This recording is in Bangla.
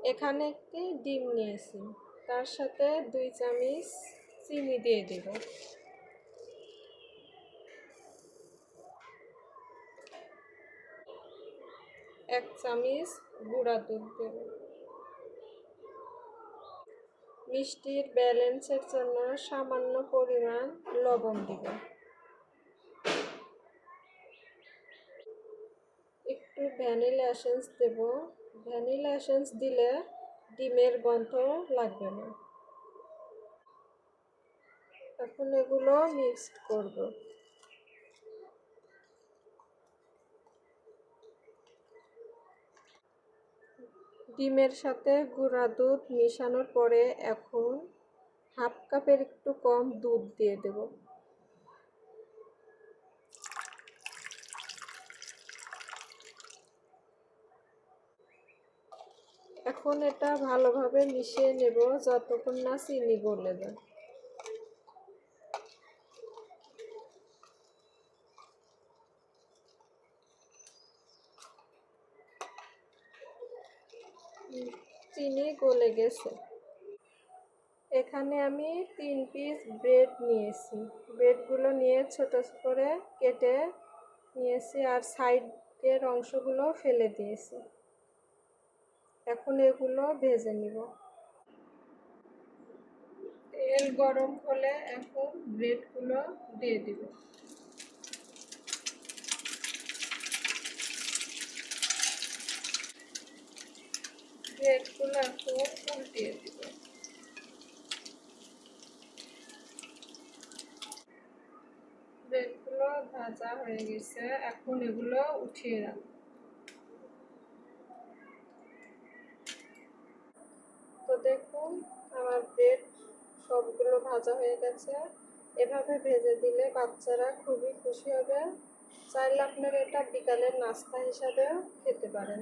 এখানে একটি ডিম নিয়েছি, তার সাথে 2 চামচ চিনি দিয়ে দেব। এক চামচ গুঁড়া দুধ দেব। মিষ্টির ব্যালেন্সের জন্য সামান্য পরিমাণ লবণ দিব। একটু ভ্যানিলা এসেন্স দেব। ভ্যানিলা এসেন্স দিলে ডিমের গন্ধ লাগবে না। এখন এগুলো মিক্সড করব। ডিমের সাথে গুঁড়া দুধ মেশানোর পরে এখন 1/2 কাপের একটু কম দুধ দিয়ে দেব। এখন এটা ভালোভাবে মিশিয়ে নেব যতক্ষণ না চিনি গলে যায়। চিনি গলে গেছে। এখানে আমি 3 পিস ব্রেড নিয়েছি। ব্রেডগুলো নিয়ে ছোট করে কেটে নিয়েছি আর সাইডের অংশগুলো ফেলে দিয়েছি। এখন এগুলো ভেজে নিব। তেল গরম হলে এখন ব্রেডগুলো দিয়ে দিব। ব্রেডগুলো এখন উল্টিয়ে দিব। ব্রেডগুলো ভাজা হয়ে গেছে, এখন এগুলো উঠিয়ে রাখব। তো দেখুন আমার ব্রেড সবগুলো ভাজা হয়ে গেছে। এভাবে ভেজে দিলে বাচ্চারা খুবই খুশি হবে। চাইলে আপনারা এটা বিকালের নাস্তা হিসাবেও খেতে পারেন।